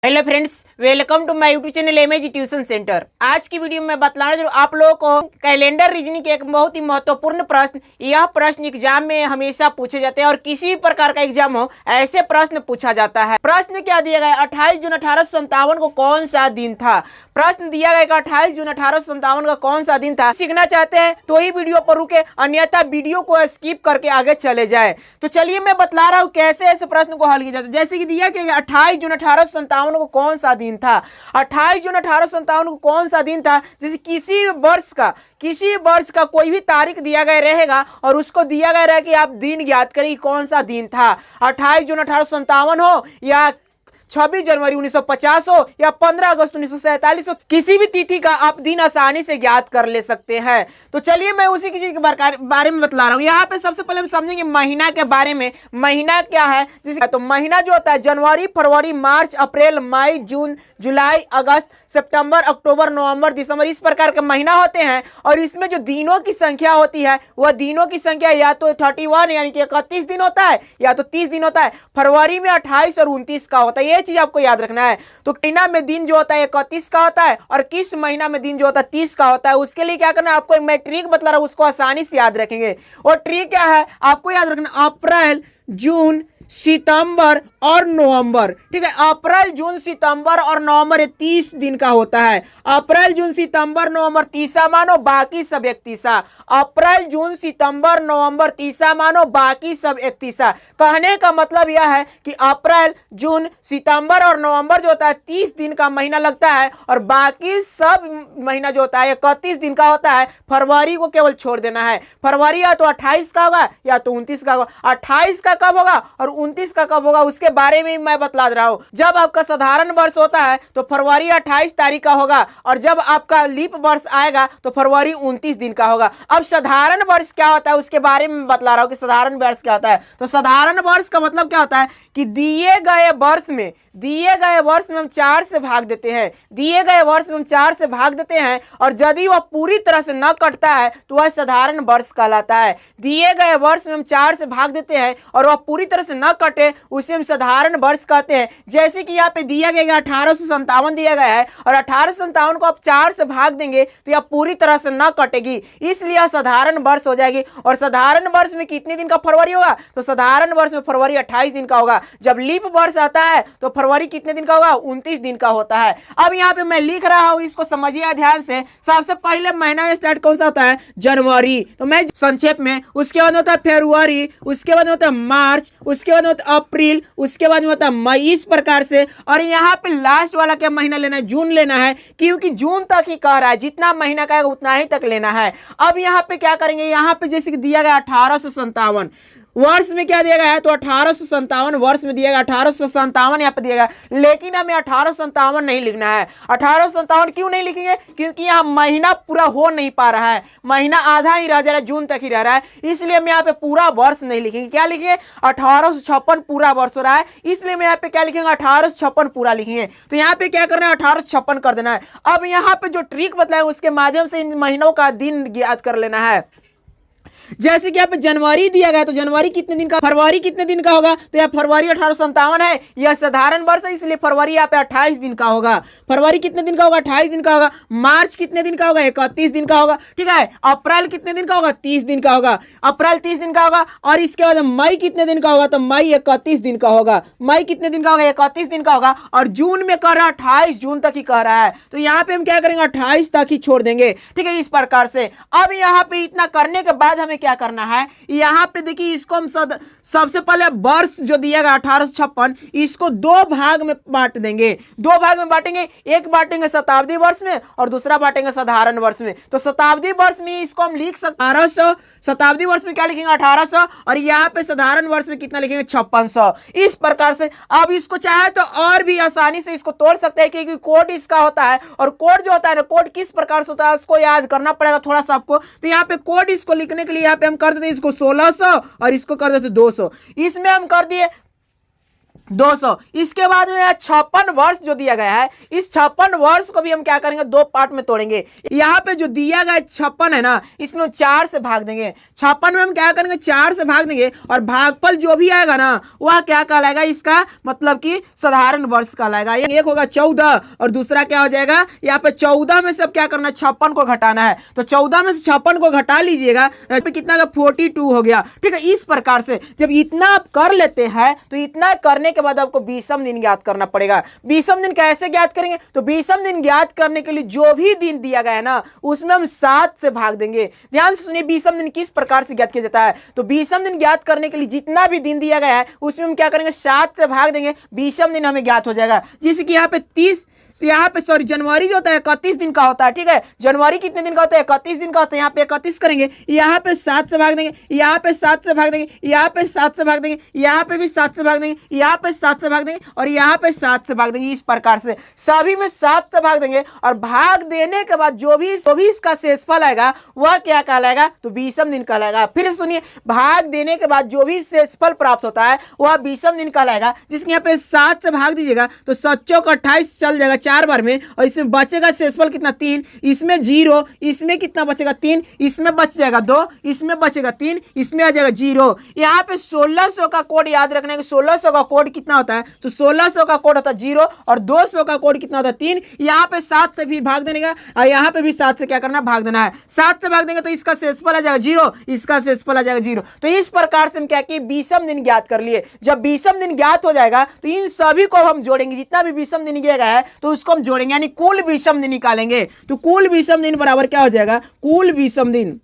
Hello friends, welcome to my YouTube channel MAG tuition centre. आज की video में बतलाना जो आप लोगों को कैलेंडर रीजनिंग के एक बहुत ही महत्वपूर्ण प्रश्न। यह प्रश्न एग्जाम में हमेशा पूछे जाते हैं और किसी भी प्रकार का एग्जाम हो ऐसे प्रश्न पूछा जाता है। प्रश्न क्या दिया गया? 28 जून 1857 को कौन सा दिन था? प्रश्न दिया गया 28 जून 1857 का कौन सा दिन था। सीखना चाहते हैं तो ही वीडियो पर रुके, अन्यथा वीडियो को स्किप करके आगे चले जाए। तो चलिए मैं बतला रहा हूँ कैसे ऐसे प्रश्न को हल किया जाता है। जैसे कि दिया कि 28 जून 1857 को कौन सा दिन था। 28 जून 1857 को कौन सा दिन था? जैसे किसी वर्ष का कोई भी तारीख दिया गया रहेगा और उसको दिया गया रहेगा कि आप दिन ज्ञात करें कौन सा दिन था। 28 जून 1857 हो या 26 जनवरी 1950 हो या 15 अगस्त 1947 हो, किसी भी तिथि का आप दिन आसानी से ज्ञात कर ले सकते हैं। तो चलिए मैं उसी किसी के बारे में बतला रहा हूँ। यहाँ पे सबसे पहले हम समझेंगे महीना के बारे में। महीना क्या है? जैसे तो महीना जो होता है जनवरी, फरवरी, मार्च, अप्रैल, मई, जून, जुलाई, अगस्त, सितंबर, अक्टूबर, नवंबर, दिसंबर, इस प्रकार के महीना होते हैं। और इसमें जो दिनों की संख्या होती है वह दिनों की संख्या या तो 31 यानी कि 31 दिन होता है या तो 30 दिन होता है। फरवरी में 28 और 29 का होता है, चीज आपको याद रखना है। तो महीना में दिन जो होता है 31 का होता है और किस महीना में दिन जो होता है 30 का होता है। उसके लिए क्या करना है आपको, मैं ट्रिक बतला रहा हूं, उसको आसानी से याद रखेंगे। और ट्रिक क्या है आपको याद रखना, अप्रैल, जून, सितंबर और नवंबर। ठीक है, अप्रैल, जून, सितंबर और नवंबर, ये 30 दिन का होता है। अप्रैल, जून, सितंबर, नवंबर तीसरा मानो, बाकी सब 31। अप्रैल, जून, सितंबर, नवंबर तीसरा मानो, बाकी सब 31। कहने का मतलब यह है कि अप्रैल, जून, सितंबर और नवंबर जो होता है 30 दिन का महीना लगता है और बाकी सब महीना जो होता है 31 दिन का होता है। फरवरी को केवल छोड़ देना है। फरवरी या तो 28 का होगा या तो 29 का होगा। 28 का कब होगा और 29 का कब होगा उसके बारे में मैं बतला रहा हूं। जब आपका साधारण वर्ष होता है तो फरवरी 28 तारीख का होगा और जब आपका लीप वर्ष आएगा तो फरवरी 29 दिन का होगा। अब साधारण वर्ष क्या होता है उसके बारे में बतला रहा हूं कि साधारण वर्ष क्या होता है। तो साधारण वर्ष का मतलब क्या होता है कि दिए गए वर्ष में हम 4 से भाग देते हैं। दिए गए वर्ष में हम 4 से भाग देते हैं और यदि वह पूरी तरह से न कटता है तो वह साधारण वर्ष कहलाता है। दिए गए वर्ष में हम 4 से भाग देते हैं और वह पूरी तरह से न कटे उसे हम साधारण वर्ष कहते हैं। जैसे कि यहाँ पे दिया गया 1857 दिया गया है और 1857 को आप 4 से भाग देंगे तो यह पूरी तरह से न कटेगी, इसलिए यह साधारण वर्ष हो जाएगी। और साधारण वर्ष में कितने दिन का फरवरी होगा? तो साधारण वर्ष में फरवरी 28 दिन का होगा। जब लीप वर्ष आता है तो फरवरी कितने दिन का होगा? 29 दिन का होता है। अब यहाँ पे मैं लिख रहा हूं, इसको समझिए ध्यान से। सबसे पहले महीना में स्टार्ट कौन सा होता है? जनवरी। तो मैं संक्षेप में, उसके बाद होता है फरवरी, उसके बाद होता है मार्च, उसके बाद होता है अप्रैल, उसके बाद होता है मई, इस प्रकार से। और यहाँ पे लास्ट वाला क्या महीना लेना है? जून लेना है, क्योंकि जून तक ही कह रहा है, जितना महीना का है उतना ही तक लेना है। अब यहाँ पे क्या करेंगे, यहाँ पे जैसे कि दिया गया 1857 वर्ष में क्या दिया गया है तो 1857 वर्ष में दिया गया 1857 यहाँ पे दिया गया। लेकिन हमें 1857 नहीं लिखना है। 1857 क्यों नहीं लिखेंगे? क्योंकि यहाँ महीना पूरा हो नहीं पा रहा है, महीना आधा ही रह जा रहा है, जून तक ही रह रहा है, इसलिए हम यहाँ पे पूरा वर्ष नहीं लिखेंगे। क्या लिखेंगे? 1856 पूरा वर्ष हो रहा है, इसलिए मैं यहाँ पे क्या लिखेंगे? 1856 पूरा लिखेंगे। तो यहाँ पे क्या करना है? 1856 कर देना है। अब यहाँ पे जो ट्रिक बताया उसके माध्यम से इन महीनों का दिन ज्ञात कर लेना है। जैसे कि यहाँ पे जनवरी दिया गया तो जनवरी कितने दिन का, फरवरी कितने दिन का होगा? तो यहाँ फरवरी 1857 है, यह साधारण वर्ष है, इसलिए फरवरी यहाँ पे 28 दिन का होगा। फरवरी कितने दिन का होगा? 28 दिन का होगा। मार्च कितने दिन का होगा? 31 दिन का होगा। ठीक है, अप्रैल कितने दिन का होगा? 30 दिन का होगा। अप्रैल 30 दिन का होगा। और इसके बाद मई कितने दिन का होगा? तो मई 31 दिन का होगा। मई कितने दिन का होगा? 31 दिन का होगा। और जून में कह रहा है 28 जून तक ही कह रहा है, तो यहाँ पे हम क्या करेंगे? 28 तक ही छोड़ देंगे। ठीक है, इस प्रकार से। अब यहाँ पे इतना करने के बाद हमें क्या करना है? यहाँ पे देखिए, इसको हम सबसे पहले वर्ष जो दिया गया 1856, इसको 2 भाग में बांट देंगे। 2 भाग में बांटेंगे, एक बांटेंगे शताब्दी वर्ष में और दूसरा बांटेंगे साधारण वर्ष में। तो शताब्दी वर्ष में इसको हम लिख सकते 1800, शताब्दी वर्ष में क्या लिखेंगे? 1800, और यहाँ पे साधारण वर्ष में कितना लिखेंगे? 5600। इस प्रकार से अब इसको चाहे तो और भी आसानी से इसको तोड़ सकते हैं, क्योंकि कोड इसका होता है और कोड जो होता है ना, कोड किस प्रकार से होता है उसको याद करना पड़ेगा थोड़ा सा आपको। तो यहाँ पे कोड इसको लिखने के लिए यहाँ पे हम कर देते हैं इसको 1600 और इसको कर देते 200। इसमें हम कर दिए 200। इसके बाद में 56 वर्ष जो दिया गया है, इस 56 वर्ष को भी हम क्या करेंगे, दो पार्ट में तोड़ेंगे। यहाँ पे जो दिया गया 56 है ना, इसमें 4 से भाग देंगे। 56 में हम क्या करेंगे, 4 से भाग देंगे और भागफल जो भी आएगा ना वह क्या कहलाएगा, इसका मतलब कि साधारण वर्ष कहलाएगा। एक होगा 14 और दूसरा क्या हो जाएगा, यहाँ पे 14 में से अब क्या करना है, 56 को घटाना है। तो 14 में से 56 को घटा लीजिएगा, यहाँ पे कितना का 42 हो गया। ठीक है, इस प्रकार से जब इतना आप कर लेते हैं तो इतना करने के बाद आपको 20वें दिन ज्ञात करना पड़ेगा। 20वें दिन कैसे ज्ञात करेंगे, तो 20वें दिन ज्ञात करने के लिए जो भी दिन दिया गया है ना उसमें हम 7 से भाग देंगे। ध्यान से सुनिए 20वें दिन किस प्रकार से ज्ञात किया जाता है। तो 20वें दिन ज्ञात करने के लिए जितना भी दिन दिया गया है उसमें हम क्या करेंगे, 7 से भाग देंगे, 20वें दिन हमें ज्ञात हो जाएगा। जैसे कि यहाँ पे 30, यहाँ पे सॉरी जनवरी जो होता है 31 दिन का होता है। ठीक है, जनवरी कितने दिन का होता है, 31 दिन का होता है। यहाँ पे 31 करेंगे, यहाँ पे 7 से भाग देंगे, यहाँ पे 7 से भाग देंगे, यहाँ पे 7 से भाग देंगे, यहाँ पे भी 7 से भाग देंगे, यहाँ पे 7 से भाग देंगे और यहाँ पे 7 से भाग देंगे। इस प्रकार से सभी में 7 से भाग देंगे और भाग देने के बाद जो भी इसका शेषफल आएगा वह क्या कहलाएगा, तो 20वें दिन कहलाएगा। फिर सुनिए, भाग देने के बाद जो भी शेषफल प्राप्त होता है वह 20वें दिन कहलाएगा। जिसके यहाँ पे 7 से भाग दीजिएगा तो 7 का 28 चल जाएगा 4 बार में और इसमें बचेगा शेषफल कितना, 3। इसमें 0, इसमें कितना बचेगा, 3, इसमें बच जाएगा 2, इसमें बचेगा 3, इसमें आ जाएगा 0। यहाँ पे 1600 का कोड याद रखना है कि 1600 का कोड कितना होता है, तो 1600 का कोड होता है 0 और 200 का कोड कितना होता है, 3। यहाँ पे 7 से भी भाग देने का और यहाँ पे भी 7 से क्या करना, भाग देना है। 7 से भाग देंगे तो इसका शेषफल आ जाएगा 0, इसका शेषफल आ जाएगा 0। तो इस प्रकार से हम क्या किए, 20वें दिन ज्ञात कर लिए। जब 20वें दिन ज्ञात हो जाएगा तो इन सभी को हम जोड़ेंगे, जितना भी 20वें दिन दिया गया है तो उसको हम जोड़ेंगे, यानी कुल 20वें दिन निकालेंगे। तो कुल 20वें दिन बराबर क्या हो जाएगा, कुल 20वें दिन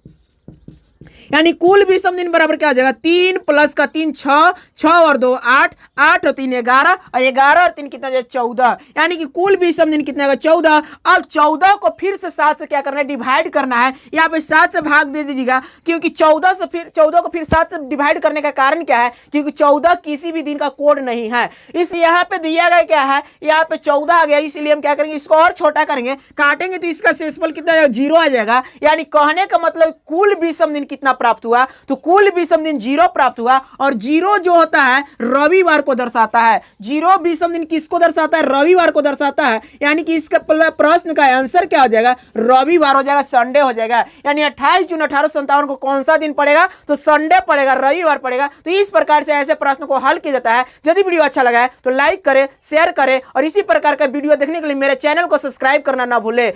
यानी कुल 20वें दिन बराबर क्या हो जाएगा, 3 + 3 6, 6 और 2 8, 8 और 3 11 और 11 और 3 कितना जाएगा, 14। यानी कि कुल 20वें दिन कितना आएगा, 14। अब 14 को फिर से 7 से क्या करना है, डिवाइड करना है। यहाँ पे 7 से भाग दे दीजिएगा, क्योंकि 14 को फिर 7 से डिवाइड करने का कारण क्या है, क्योंकि 14 किसी भी दिन का कोड नहीं है। इसलिए यहाँ पे दिया गया क्या है, यहाँ पे 14 आ गया, इसलिए हम क्या करेंगे, इसको और छोटा करेंगे, काटेंगे तो इसका शेषफल कितना आएगा, 0 आ जाएगा। यानी कहने का मतलब कुल 20वें दिन कितना प्राप्त हुआ, तो कुल 20वें दिन 0 प्राप्त हुआ। और 0 जो होता है रविवार को दर्शाता है। 0 20वें दिन किसको दर्शाता है, रविवार को दर्शाता है। यानी कि इसका प्रश्न का आंसर क्या हो जाएगा, रविवार हो जाएगा, संडे हो जाएगा। यानी 28 जून 1857 को कौन सा दिन पड़ेगा, तो संडे पड़ेगा, रविवार पड़ेगा। तो इस प्रकार से ऐसे प्रश्न को हल किया जाता है। यदि वीडियो अच्छा लगा है तो लाइक करें, शेयर करें और इसी प्रकार का वीडियो देखने के लिए मेरे चैनल को सब्सक्राइब करना ना भूलें।